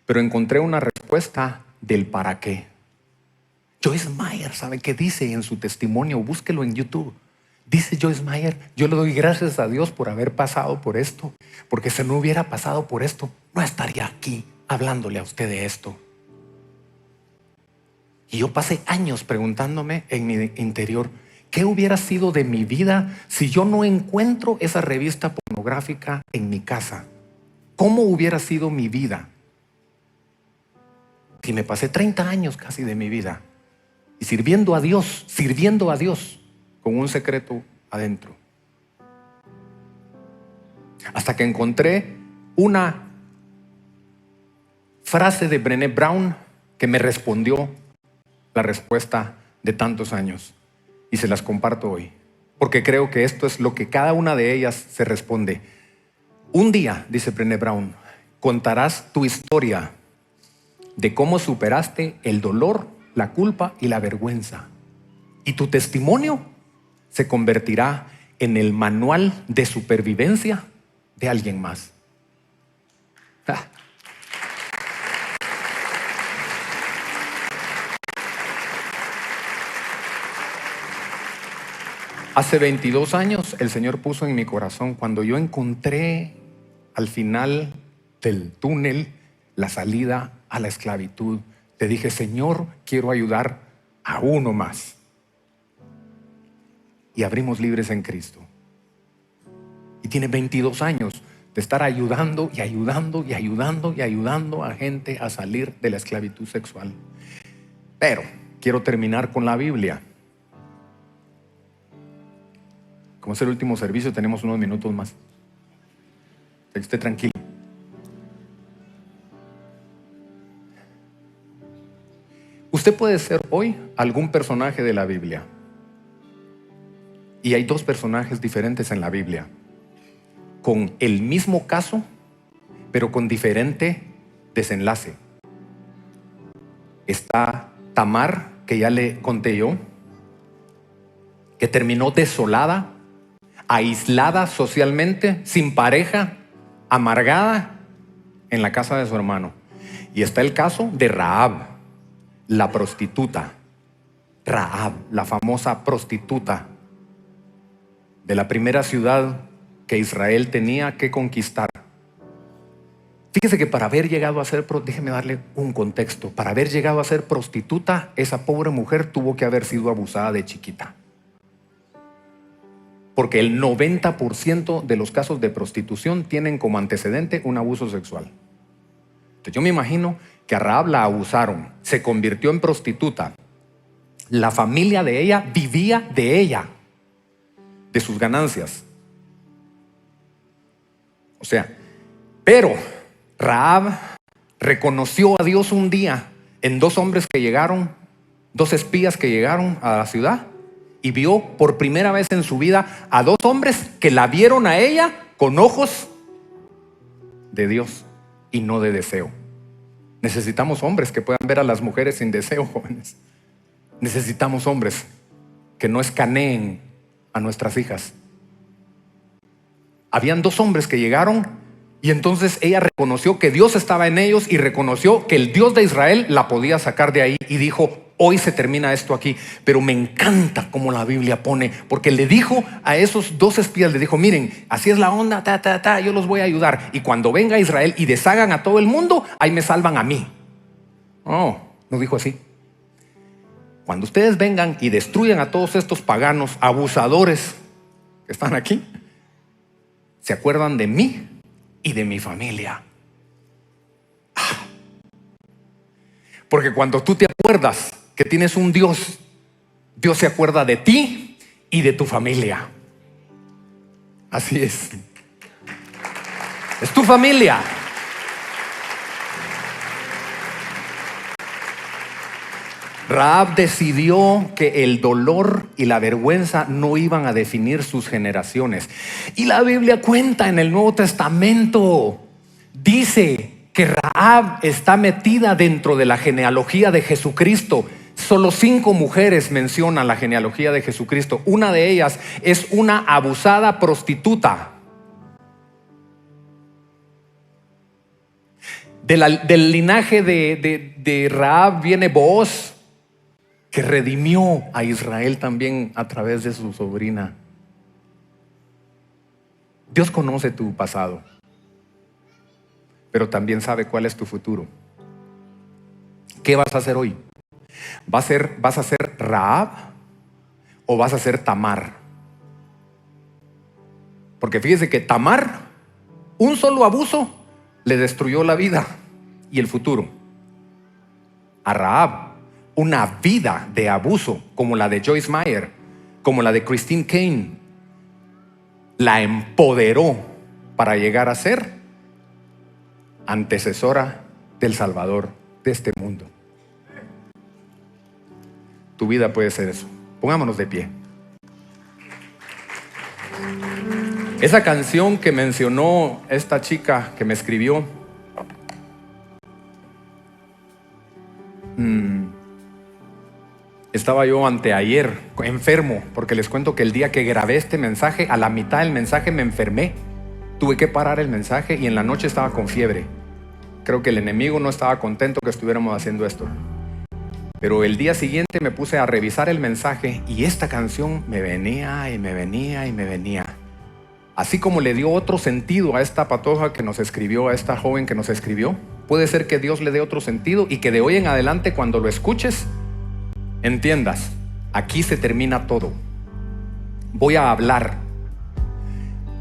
pero encontré una respuesta del para qué. Joyce Meyer, ¿sabe qué dice en su testimonio? Búsquelo en YouTube. Dice Joyce Meyer: yo le doy gracias a Dios por haber pasado por esto, porque si no hubiera pasado por esto, no estaría aquí hablándole a usted de esto. Y yo pasé años preguntándome en mi interior: ¿Qué hubiera sido de mi vida si yo no encuentro esa revista pornográfica en mi casa? ¿Cómo hubiera sido mi vida? Si me pasé 30 años casi de mi vida y sirviendo a Dios con un secreto adentro. Hasta que encontré una frase de Brené Brown que me respondió la respuesta de tantos años. Y se las comparto hoy, porque creo que esto es lo que cada una de ellas se responde. Un día, dice Brené Brown, contarás tu historia de cómo superaste el dolor, la culpa y la vergüenza. Y tu testimonio se convertirá en el manual de supervivencia de alguien más. Hace 22 años el Señor puso en mi corazón, cuando yo encontré al final del túnel la salida a la esclavitud, te dije: Señor, quiero ayudar a uno más. Y abrimos Libres en Cristo. Y tiene 22 años de estar ayudando y ayudando y ayudando y ayudando a gente a salir de la esclavitud sexual. Pero quiero terminar con la Biblia. Como es el último servicio, tenemos unos minutos más. Esté tranquilo. Usted puede ser hoy algún personaje de la Biblia. Y hay dos personajes diferentes en la Biblia, con el mismo caso, pero con diferente desenlace. Está Tamar, que ya le conté yo, que terminó desolada, aislada socialmente, sin pareja, amargada en la casa de su hermano. Y está el caso de Rahab, la prostituta. Rahab, la famosa prostituta de la primera ciudad que Israel tenía que conquistar. Fíjese que para haber llegado a ser, déjeme darle un contexto, para haber llegado a ser prostituta, esa pobre mujer tuvo que haber sido abusada de chiquita. Porque el 90% de los casos de prostitución tienen como antecedente un abuso sexual. Entonces yo me imagino que a Rahab la abusaron, se convirtió en prostituta. La familia de ella vivía de ella, de sus ganancias. O sea, pero Rahab reconoció a Dios un día en dos hombres que llegaron, dos espías que llegaron a la ciudad, y vio por primera vez en su vida a dos hombres que la vieron a ella con ojos de Dios y no de deseo. Necesitamos hombres que puedan ver a las mujeres sin deseo, jóvenes. Necesitamos hombres que no escaneen a nuestras hijas. Habían dos hombres que llegaron y entonces ella reconoció que Dios estaba en ellos y reconoció que el Dios de Israel la podía sacar de ahí, y dijo: hoy se termina esto aquí. Pero me encanta cómo la Biblia pone, porque le dijo a esos dos espías, le dijo: miren, así es la onda, yo los voy a ayudar, y cuando venga Israel y deshagan a todo el mundo, ahí me salvan a mí. No dijo así. Cuando ustedes vengan y destruyan a todos estos paganos, abusadores que están aquí, se acuerdan de mí y de mi familia. Porque cuando tú te acuerdas que tienes un Dios, Dios se acuerda de ti y de tu familia. Así es. Es tu familia. Rahab decidió que el dolor y la vergüenza no iban a definir sus generaciones. Y la Biblia cuenta en el Nuevo Testamento, dice que Rahab está metida dentro de la genealogía de Jesucristo. Solo 5 mujeres mencionan la genealogía de Jesucristo. Una de ellas es una abusada prostituta. Del linaje de Rahab viene Booz, que redimió a Israel también a través de su sobrina. Dios conoce tu pasado, pero también sabe cuál es tu futuro. ¿Qué vas a hacer hoy? ¿Vas a ser Rahab o vas a ser Tamar. Porque fíjese que Tamar, un solo abuso le destruyó la vida y el futuro. A Rahab, una vida de abuso como la de Joyce Meyer, como la de Christine Caine, la empoderó para llegar a ser antecesora del Salvador de este mundo. Tu vida puede ser eso. Pongámonos de pie. Esa canción que mencionó esta chica que me escribió, estaba yo anteayer enfermo, porque les cuento que el día que grabé este mensaje, a la mitad del mensaje me enfermé. Tuve que parar el mensaje y en la noche estaba con fiebre. Creo que el enemigo no estaba contento que estuviéramos haciendo esto. Pero el día siguiente me puse a revisar el mensaje y esta canción me venía y me venía y me venía. Así como le dio otro sentido a esta patoja que nos escribió, a esta joven que nos escribió, puede ser que Dios le dé otro sentido y que de hoy en adelante, cuando lo escuches, entiendas, aquí se termina todo. Voy a hablar,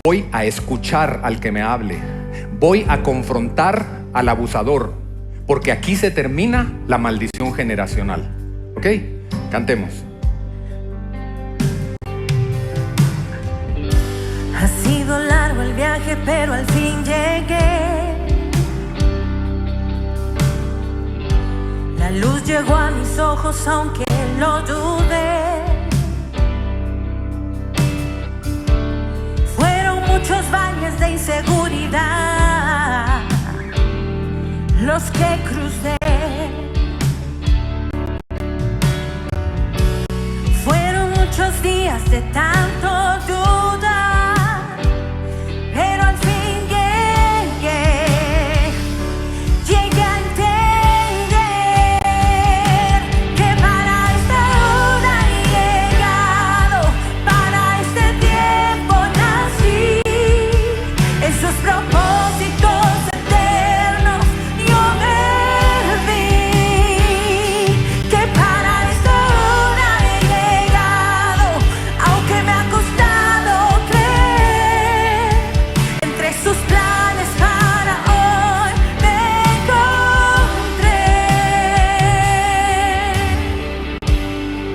voy a escuchar al que me hable, voy a confrontar al abusador, porque aquí se termina la maldición generacional. ¿Ok? Cantemos. Ha sido largo el viaje, pero al fin llegué. La luz llegó a mis ojos, aunque lo dudé. Fueron muchos valles de inseguridad los que crucé. Fueron muchos días de tanto dudar, pero al fin llegué a entender que para esta hora he llegado, para este tiempo nací, en sus propósitos eternos yo me vi, que para esta hora he llegado, aunque me ha costado creer, entre sus planes para hoy me encontré.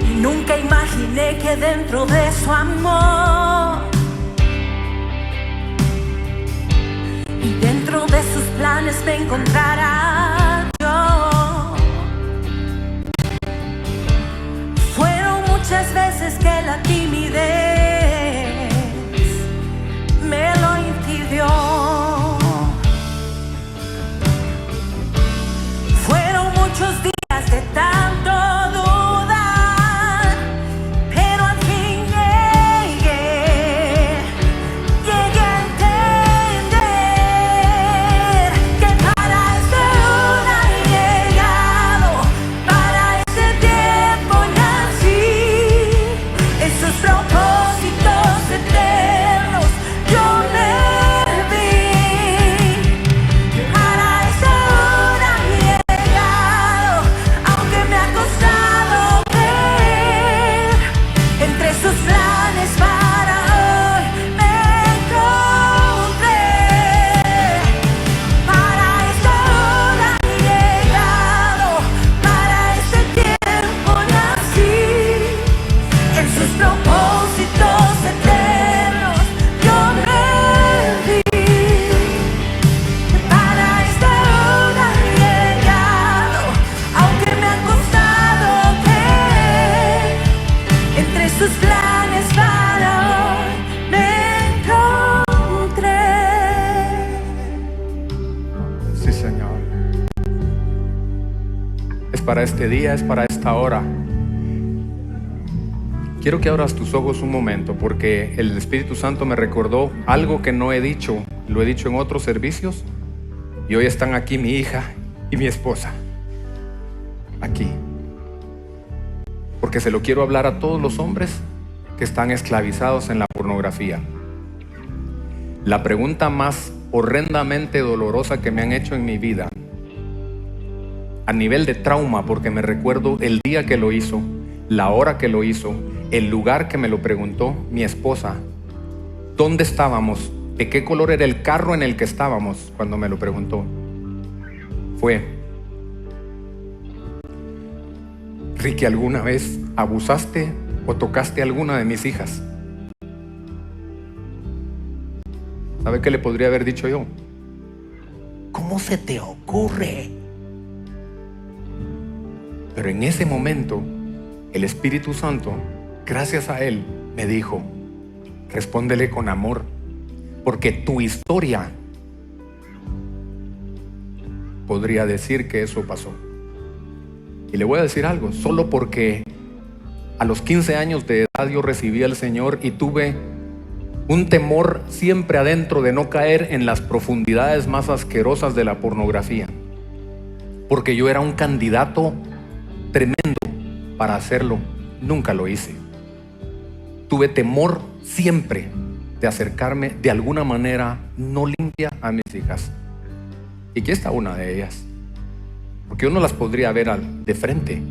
Y nunca imaginé que dentro de su amor y dentro de sus planes me encontrará yo. Fueron muchas veces que la timidez me lo impidió. Fueron muchos días de tanto dudar, pero al fin llegué a entender que para esta hora he llegado, para este tiempo nací, en sus propósitos eternos yo me vi, que para esta hora he llegado, aunque me ha costado creer, entre sus planes para hoy me encontré. Para esta hora he llegado, para este tiempo nací, en sus propósitos eternos yo me vi. Para esta hora he llegado, aunque me ha costado creer, entre sus planes para hoy me encontré. Sí, Señor. Es para este día, es para esta hora. Quiero que abras tus ojos un momento, porque el Espíritu Santo me recordó algo que no he dicho, lo he dicho en otros servicios, y hoy están aquí mi hija y mi esposa, aquí, porque se lo quiero hablar a todos los hombres que están esclavizados en la pornografía. La pregunta más horrendamente dolorosa que me han hecho en mi vida, a nivel de trauma, porque me recuerdo el día que lo hizo, la hora que lo hizo el lugar que me lo preguntó mi esposa, dónde estábamos, de qué color era el carro en el que estábamos cuando me lo preguntó, fue: Ricky, ¿alguna vez abusaste o tocaste a alguna de mis hijas? ¿Sabe qué le podría haber dicho yo? ¿Cómo se te ocurre? Pero en ese momento, el Espíritu Santo, gracias a Él, me dijo: respóndele con amor, porque tu historia podría decir que eso pasó. Y le voy a decir algo, solo porque a los 15 años de edad yo recibí al Señor y tuve un temor siempre adentro de no caer en las profundidades más asquerosas de la pornografía, porque yo era un candidato tremendo para hacerlo, nunca lo hice. Tuve temor siempre de acercarme de alguna manera no limpia a mis hijas. Y aquí está una de ellas, porque yo no las podría ver de frente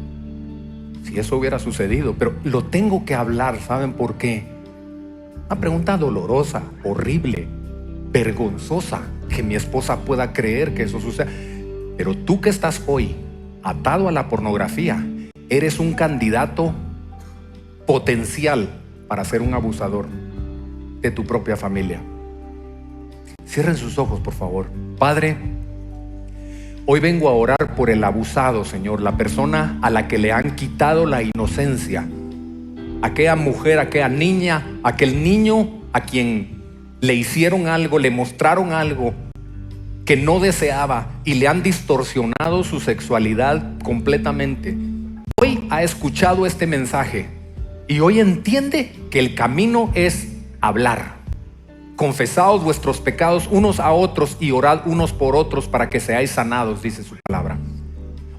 si eso hubiera sucedido, pero lo tengo que hablar. ¿Saben por qué? Una pregunta dolorosa, horrible, vergonzosa, que mi esposa pueda creer que eso suceda. Pero tú que estás hoy atado a la pornografía, eres un candidato potencial para ser un abusador de tu propia familia. Cierren sus ojos, por favor. Padre, hoy vengo a orar por el abusado, Señor, la persona a la que le han quitado la inocencia, aquella mujer, aquella niña, aquel niño a quien le hicieron algo, le mostraron algo que no deseaba y le han distorsionado su sexualidad completamente. Hoy ha escuchado este mensaje y hoy entiende que el camino es hablar. Confesaos vuestros pecados unos a otros y orad unos por otros para que seáis sanados, dice su palabra.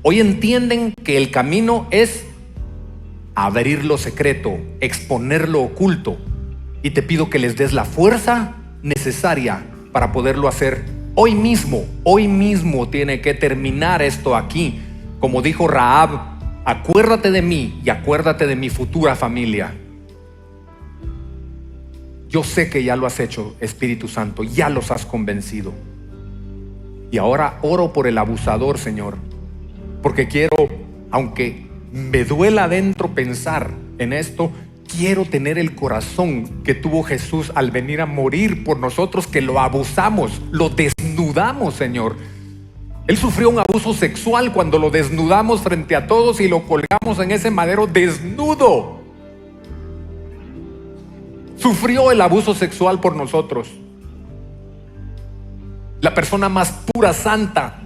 Hoy entienden que el camino es abrir lo secreto, exponer lo oculto, y te pido que les des la fuerza necesaria para poderlo hacer hoy mismo. Hoy mismo tiene que terminar esto aquí. Como dijo Rahab, acuérdate de mí y acuérdate de mi futura familia. Yo sé que ya lo has hecho, Espíritu Santo, ya los has convencido. Y ahora oro por el abusador, Señor, porque quiero, aunque me duela adentro pensar en esto, quiero tener el corazón que tuvo Jesús al venir a morir por nosotros, que lo abusamos, lo desnudamos, Señor. Él sufrió un abuso sexual cuando lo desnudamos frente a todos y lo colgamos en ese madero desnudo. Sufrió el abuso sexual por nosotros. La persona más pura, santa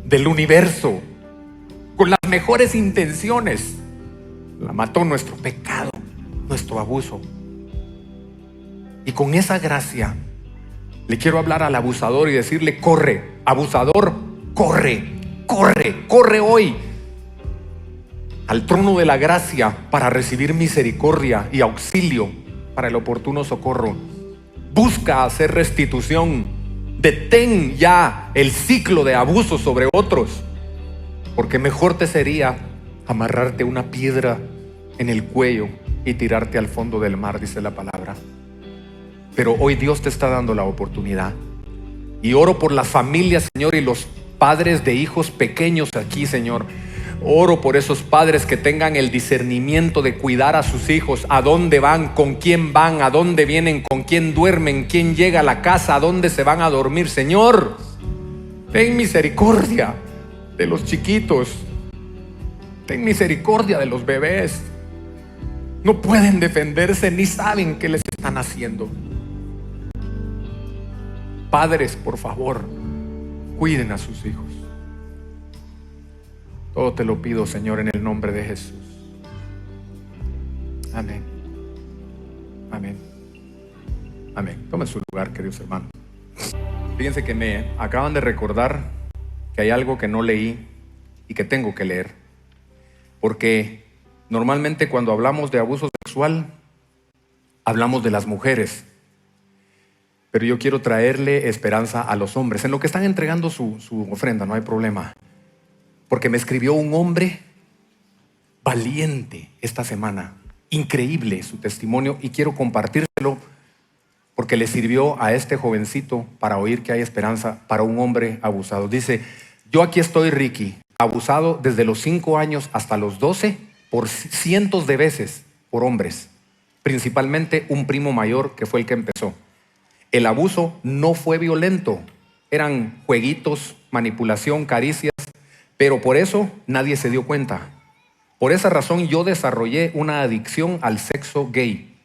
del universo, con las mejores intenciones, la mató nuestro pecado, nuestro abuso. Y con esa gracia le quiero hablar al abusador y decirle: corre, abusador, corre, corre, corre hoy al trono de la gracia para recibir misericordia y auxilio para el oportuno socorro. Busca hacer restitución. Detén ya el ciclo de abuso sobre otros, porque mejor te sería amarrarte una piedra en el cuello y tirarte al fondo del mar, dice la palabra. Pero hoy Dios te está dando la oportunidad. Y oro por las familias, Señor, y los padres de hijos pequeños aquí, Señor. Oro por esos padres que tengan el discernimiento de cuidar a sus hijos, a dónde van, con quién van, a dónde vienen, con quién duermen, quién llega a la casa, a dónde se van a dormir. Señor, ten misericordia de los chiquitos. Ten misericordia de los bebés. No pueden defenderse ni saben qué les están haciendo. Padres, por favor, cuiden a sus hijos. Todo te lo pido, Señor, en el nombre de Jesús. Amén. Amén. Amén. Tomen su lugar, queridos hermanos. Fíjense que me acaban de recordar que hay algo que no leí y que tengo que leer. Porque normalmente cuando hablamos de abuso sexual, hablamos de las mujeres. Pero yo quiero traerle esperanza a los hombres. En lo que están entregando su ofrenda, no hay problema. Porque me escribió un hombre valiente esta semana. increíble su testimonio y quiero compartírselo porque le sirvió a este jovencito para oír que hay esperanza para un hombre abusado. Dice, yo aquí estoy, Ricky, abusado desde los 5 años hasta los 12 por cientos de veces por hombres, principalmente un primo mayor que fue el que empezó. El abuso no fue violento, eran jueguitos, manipulación, caricias, pero por eso nadie se dio cuenta. Por esa razón yo desarrollé una adicción al sexo gay.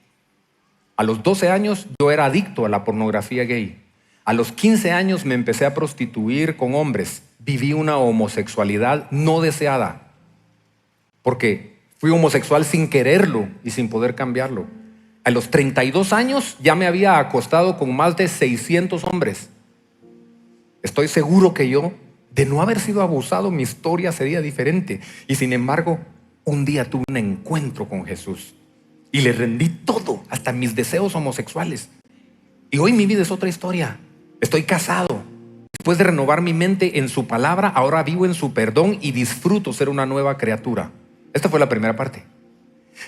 A los 12 años yo era adicto a la pornografía gay. A los 15 años me empecé a prostituir con hombres. Viví una homosexualidad no deseada, porque fui homosexual sin quererlo y sin poder cambiarlo. A los 32 años ya me había acostado con más de 600 hombres. Estoy seguro que yo, de no haber sido abusado, mi historia sería diferente. Y sin embargo, un día tuve un encuentro con Jesús y le rendí todo, hasta mis deseos homosexuales. Y hoy mi vida es otra historia. Estoy casado. Después de renovar mi mente en su palabra, ahora vivo en su perdón y disfruto ser una nueva criatura. Esta fue la primera parte.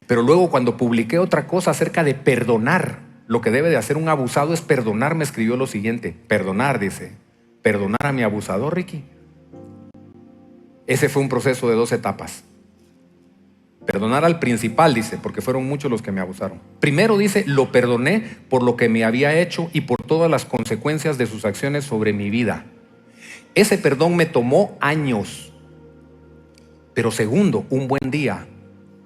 Pero luego, cuando publiqué otra cosa acerca de perdonar, lo que debe de hacer un abusado es perdonar, me escribió lo siguiente. Perdonar, dice. Perdonar a mi abusador, Ricky. Ese fue un proceso de 2 etapas. Perdonar al principal, dice, porque fueron muchos los que me abusaron. Primero, dice, lo perdoné por lo que me había hecho y por todas las consecuencias de sus acciones sobre mi vida. Ese perdón me tomó años. Pero segundo, un buen día,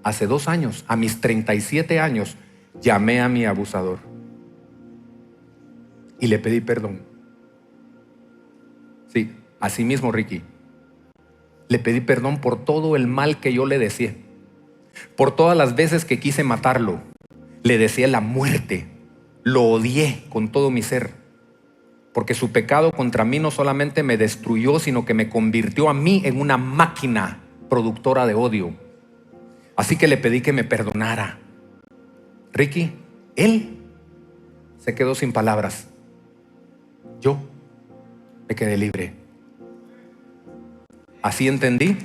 hace 2 años, a mis 37 años, llamé a mi abusador y le pedí perdón. Sí, así mismo, Ricky. Le pedí perdón por todo el mal que yo le deseé. Por todas las veces que quise matarlo, le deseé la muerte, lo odié con todo mi ser, porque su pecado contra mí no solamente me destruyó, sino que me convirtió a mí en una máquina productora de odio. Así que le pedí que me perdonara. Ricky, él se quedó sin palabras. Yo me quedé libre. Así entendí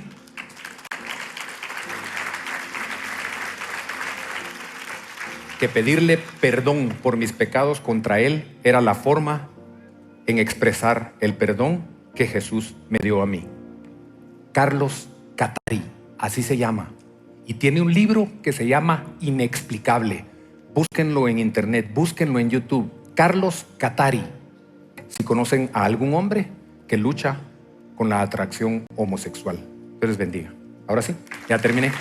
que pedirle perdón por mis pecados contra él era la forma en expresar el perdón que Jesús me dio a mí. Carlos Catari, así se llama. Y tiene un libro que se llama Inexplicable. Búsquenlo en internet, búsquenlo en YouTube. Carlos Catari. Si conocen a algún hombre que lucha con la atracción homosexual. Dios les bendiga. Ahora sí, ya terminé.